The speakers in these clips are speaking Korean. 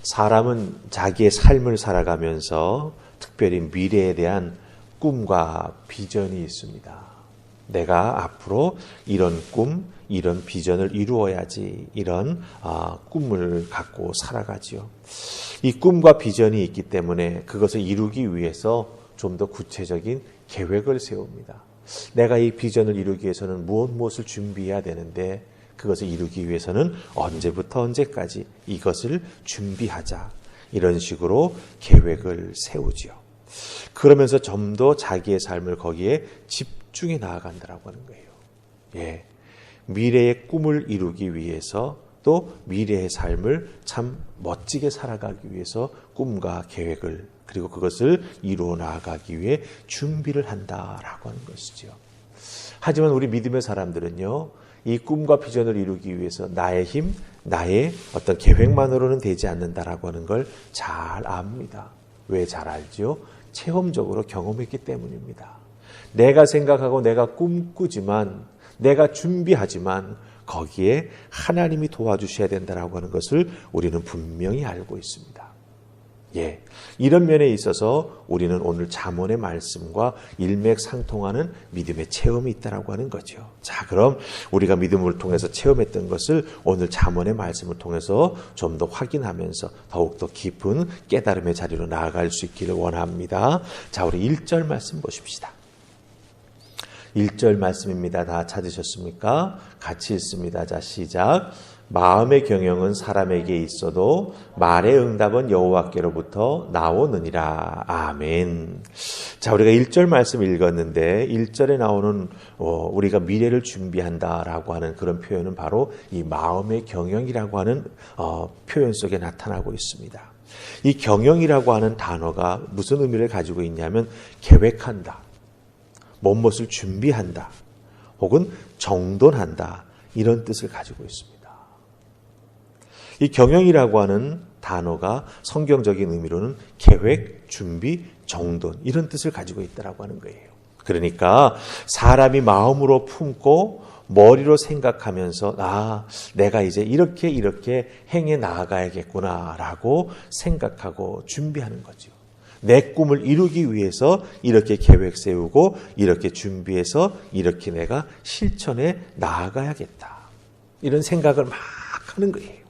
사람은 자기의 삶을 살아가면서 특별히 미래에 대한 꿈과 비전이 있습니다. 내가 앞으로 이런 꿈, 이런 비전을 이루어야지, 이런 꿈을 갖고 살아가지요. 이 꿈과 비전이 있기 때문에 그것을 이루기 위해서 좀 더 구체적인 계획을 세웁니다. 내가 이 비전을 이루기 위해서는 무엇을 준비해야 되는데 그것을 이루기 위해서는 언제부터 언제까지 이것을 준비하자. 이런 식으로 계획을 세우지요. 그러면서 좀 더 자기의 삶을 거기에 집중해 나아간다라고 하는 거예요. 예. 미래의 꿈을 이루기 위해서 또 미래의 삶을 참 멋지게 살아가기 위해서 꿈과 계획을 그리고 그것을 이루어 나아가기 위해 준비를 한다라고 하는 것이죠. 하지만 우리 믿음의 사람들은요. 이 꿈과 비전을 이루기 위해서 나의 힘, 나의 어떤 계획만으로는 되지 않는다라고 하는 걸 잘 압니다. 왜 잘 알죠? 체험적으로 경험했기 때문입니다. 내가 생각하고 내가 꿈꾸지만 내가 준비하지만 거기에 하나님이 도와주셔야 된다라고 하는 것을 우리는 분명히 알고 있습니다. 예, 이런 면에 있어서 우리는 오늘 잠언의 말씀과 일맥상통하는 믿음의 체험이 있다라고 하는 거죠. 자, 그럼 우리가 믿음을 통해서 체험했던 것을 오늘 잠언의 말씀을 통해서 좀 더 확인하면서 더욱더 깊은 깨달음의 자리로 나아갈 수 있기를 원합니다. 자, 우리 1절 말씀 보십시다. 1절 말씀입니다. 다 찾으셨습니까? 같이 읽습니다. 자, 시작. 마음의 경영은 사람에게 있어도 말의 응답은 여호와께로부터 나오느니라. 아멘. 자, 우리가 1절 말씀 읽었는데 1절에 나오는 우리가 미래를 준비한다라고 하는 그런 표현은 바로 이 마음의 경영이라고 하는 표현 속에 나타나고 있습니다. 이 경영이라고 하는 단어가 무슨 의미를 가지고 있냐면 계획한다, 무엇을 준비한다, 혹은 정돈한다 이런 뜻을 가지고 있습니다. 이 경영이라고 하는 단어가 성경적인 의미로는 계획, 준비, 정돈 이런 뜻을 가지고 있다라고 하는 거예요. 그러니까 사람이 마음으로 품고 머리로 생각하면서 내가 이제 이렇게 행해 나아가야겠구나라고 생각하고 준비하는 거죠. 내 꿈을 이루기 위해서 이렇게 계획 세우고 이렇게 준비해서 이렇게 내가 실천해 나아가야겠다. 이런 생각을 막 하는 거예요.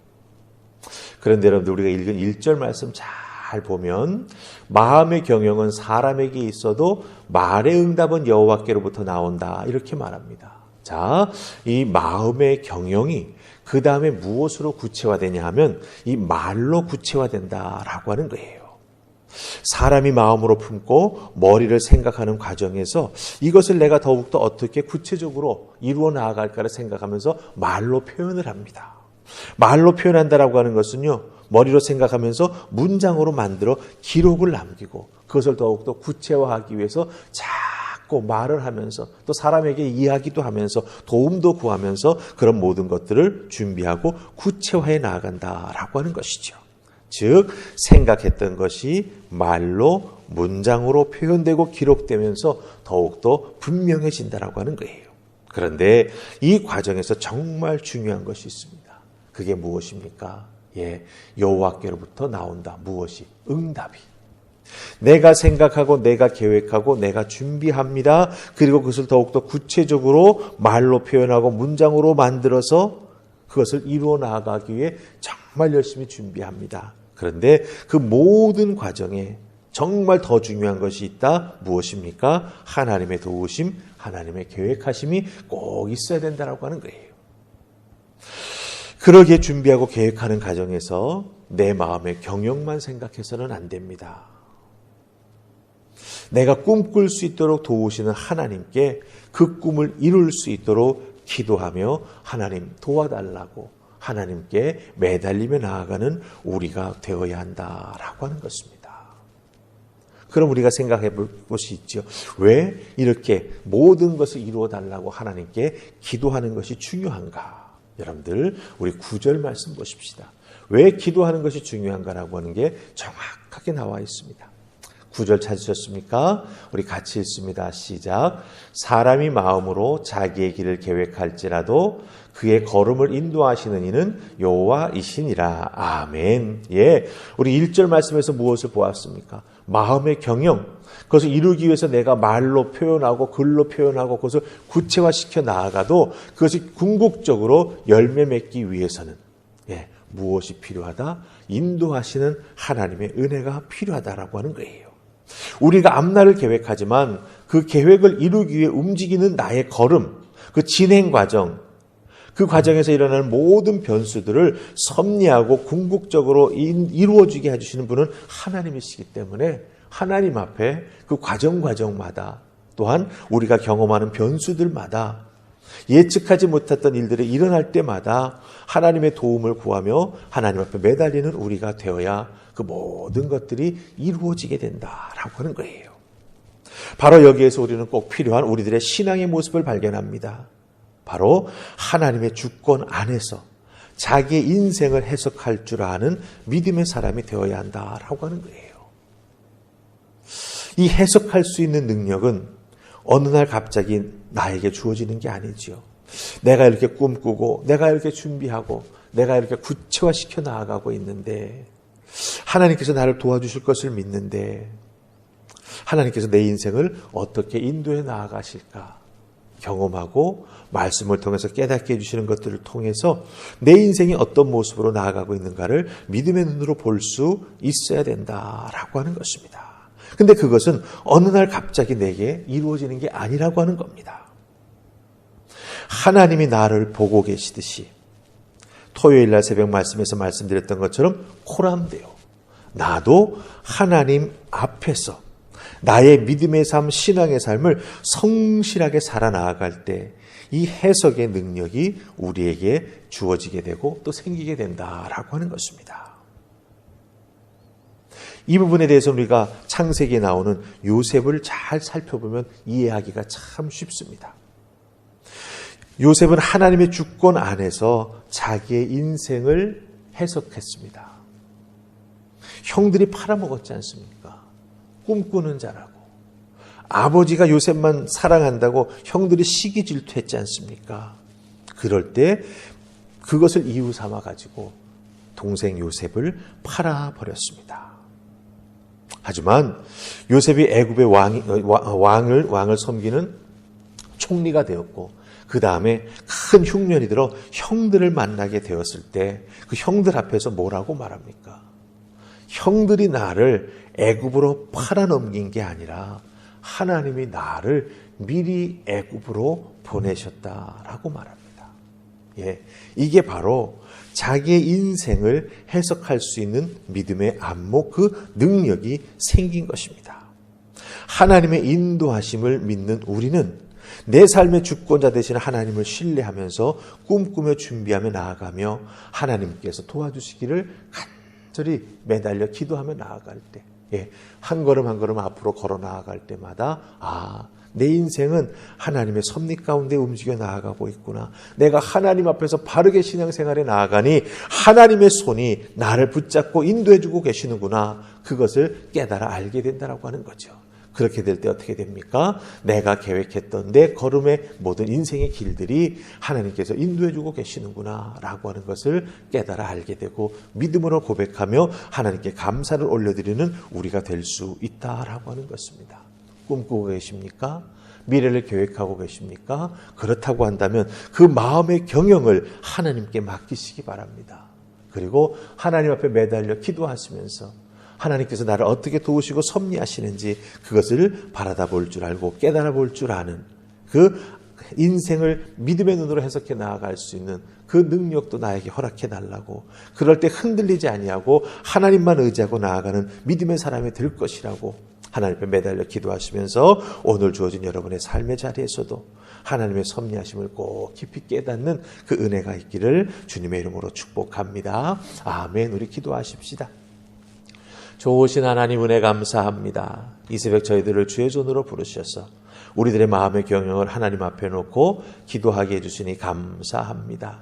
그런데 여러분들 우리가 읽은 1절 말씀 잘 보면 마음의 경영은 사람에게 있어도 말의 응답은 여호와께로부터 나온다 이렇게 말합니다. 자, 이 마음의 경영이 그 다음에 무엇으로 구체화되냐 하면 이 말로 구체화된다라고 하는 거예요. 사람이 마음으로 품고 머리를 생각하는 과정에서 이것을 내가 더욱더 어떻게 구체적으로 이루어 나아갈까를 생각하면서 말로 표현을 합니다. 말로 표현한다라고 하는 것은요, 머리로 생각하면서 문장으로 만들어 기록을 남기고 그것을 더욱더 구체화하기 위해서 자꾸 말을 하면서 또 사람에게 이야기도 하면서 도움도 구하면서 그런 모든 것들을 준비하고 구체화해 나아간다라고 하는 것이죠. 즉 생각했던 것이 말로 문장으로 표현되고 기록되면서 더욱더 분명해진다라고 하는 거예요. 그런데 이 과정에서 정말 중요한 것이 있습니다. 그게 무엇입니까? 예, 여호와께로부터 나온다. 무엇이? 응답이. 내가 생각하고 내가 계획하고 내가 준비합니다. 그리고 그것을 더욱더 구체적으로 말로 표현하고 문장으로 만들어서 그것을 이루어 나아가기 위해 정말 열심히 준비합니다. 그런데 그 모든 과정에 정말 더 중요한 것이 있다. 무엇입니까? 하나님의 도우심, 하나님의 계획하심이 꼭 있어야 된다라고 하는 거예요. 그러기에 준비하고 계획하는 과정에서 내 마음의 경영만 생각해서는 안 됩니다. 내가 꿈꿀 수 있도록 도우시는 하나님께 그 꿈을 이룰 수 있도록 기도하며 하나님 도와달라고 하나님께 매달리며 나아가는 우리가 되어야 한다라고 하는 것입니다. 그럼 우리가 생각해 볼 것이 있죠. 왜 이렇게 모든 것을 이루어 달라고 하나님께 기도하는 것이 중요한가? 여러분들 우리 9절 말씀 보십시다. 왜 기도하는 것이 중요한가라고 하는 게 정확하게 나와 있습니다. 9절 찾으셨습니까? 우리 같이 읽습니다. 시작. 사람이 마음으로 자기의 길을 계획할지라도 그의 걸음을 인도하시는 이는 여호와이시니라. 아멘. 예, 우리 1절 말씀에서 무엇을 보았습니까? 마음의 경영, 그것을 이루기 위해서 내가 말로 표현하고 글로 표현하고 그것을 구체화시켜 나아가도 그것이 궁극적으로 열매 맺기 위해서는 무엇이 필요하다? 인도하시는 하나님의 은혜가 필요하다라고 하는 거예요. 우리가 앞날을 계획하지만 그 계획을 이루기 위해 움직이는 나의 걸음, 그 진행 과정, 그 과정에서 일어나는 모든 변수들을 섭리하고 궁극적으로 이루어지게 해주시는 분은 하나님이시기 때문에 하나님 앞에 그 과정마다 또한 우리가 경험하는 변수들마다 예측하지 못했던 일들이 일어날 때마다 하나님의 도움을 구하며 하나님 앞에 매달리는 우리가 되어야 그 모든 것들이 이루어지게 된다라고 하는 거예요. 바로 여기에서 우리는 꼭 필요한 우리들의 신앙의 모습을 발견합니다. 바로 하나님의 주권 안에서 자기의 인생을 해석할 줄 아는 믿음의 사람이 되어야 한다라고 하는 거예요. 이 해석할 수 있는 능력은 어느 날 갑자기 나에게 주어지는 게 아니지요. 내가 이렇게 꿈꾸고 내가 이렇게 준비하고 내가 이렇게 구체화시켜 나아가고 있는데 하나님께서 나를 도와주실 것을 믿는데 하나님께서 내 인생을 어떻게 인도해 나아가실까 경험하고 말씀을 통해서 깨닫게 해주시는 것들을 통해서 내 인생이 어떤 모습으로 나아가고 있는가를 믿음의 눈으로 볼 수 있어야 된다라고 하는 것입니다. 근데 그것은 어느 날 갑자기 내게 이루어지는 게 아니라고 하는 겁니다. 하나님이 나를 보고 계시듯이 토요일 날 새벽 말씀에서 말씀드렸던 것처럼 코람데요. 나도 하나님 앞에서 나의 믿음의 삶, 신앙의 삶을 성실하게 살아나아갈 때 이 해석의 능력이 우리에게 주어지게 되고 또 생기게 된다라고 하는 것입니다. 이 부분에 대해서 우리가 창세기에 나오는 요셉을 잘 살펴보면 이해하기가 참 쉽습니다. 요셉은 하나님의 주권 안에서 자기의 인생을 해석했습니다. 형들이 팔아먹었지 않습니까? 꿈꾸는 자라고. 아버지가 요셉만 사랑한다고 형들이 시기 질투했지 않습니까? 그럴 때 그것을 이유 삼아 가지고 동생 요셉을 팔아버렸습니다. 하지만 요셉이 애굽의 왕을 섬기는 총리가 되었고 그 다음에 큰 흉년이 들어 형들을 만나게 되었을 때 그 형들 앞에서 뭐라고 말합니까? 형들이 나를 애굽으로 팔아넘긴 게 아니라 하나님이 나를 미리 애굽으로 보내셨다라고 말합니다. 예, 이게 바로 자기의 인생을 해석할 수 있는 믿음의 안목, 그 능력이 생긴 것입니다. 하나님의 인도하심을 믿는 우리는 내 삶의 주권자 되시는 하나님을 신뢰하면서 꿈꾸며 준비하며 나아가며 하나님께서 도와주시기를 간절히 매달려 기도하며 나아갈 때, 한 걸음 한 걸음 앞으로 걸어 나아갈 때마다 내 인생은 하나님의 섭리 가운데 움직여 나아가고 있구나. 내가 하나님 앞에서 바르게 신앙생활에 나아가니 하나님의 손이 나를 붙잡고 인도해주고 계시는구나. 그것을 깨달아 알게 된다라고 하는 거죠. 그렇게 될 때 어떻게 됩니까? 내가 계획했던 내 걸음의 모든 인생의 길들이 하나님께서 인도해주고 계시는구나 라고 하는 것을 깨달아 알게 되고 믿음으로 고백하며 하나님께 감사를 올려드리는 우리가 될 수 있다라고 하는 것입니다. 꿈꾸고 계십니까? 미래를 계획하고 계십니까? 그렇다고 한다면 그 마음의 경영을 하나님께 맡기시기 바랍니다. 그리고 하나님 앞에 매달려 기도하시면서 하나님께서 나를 어떻게 도우시고 섭리하시는지 그것을 바라다 볼 줄 알고 깨달아 볼 줄 아는 그 인생을 믿음의 눈으로 해석해 나아갈 수 있는 그 능력도 나에게 허락해 달라고, 그럴 때 흔들리지 아니하고 하나님만 의지하고 나아가는 믿음의 사람이 될 것이라고 하나님 앞에 매달려 기도하시면서 오늘 주어진 여러분의 삶의 자리에서도 하나님의 섭리하심을 꼭 깊이 깨닫는 그 은혜가 있기를 주님의 이름으로 축복합니다. 아멘. 우리 기도하십시다. 좋으신 하나님 은혜 감사합니다. 이 새벽 저희들을 주의 손으로 부르셔서 우리들의 마음의 경영을 하나님 앞에 놓고 기도하게 해주시니 감사합니다.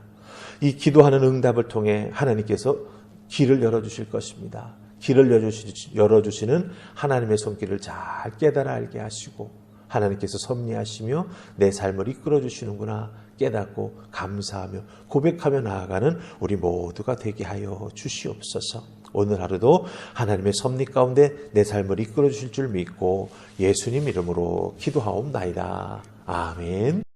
이 기도하는 응답을 통해 하나님께서 길을 열어주실 것입니다. 길을 열어주시는 하나님의 손길을 잘 깨달아 알게 하시고 하나님께서 섭리하시며 내 삶을 이끌어 주시는구나 깨닫고 감사하며 고백하며 나아가는 우리 모두가 되게 하여 주시옵소서. 오늘 하루도 하나님의 섭리 가운데 내 삶을 이끌어 주실 줄 믿고 예수님 이름으로 기도하옵나이다. 아멘.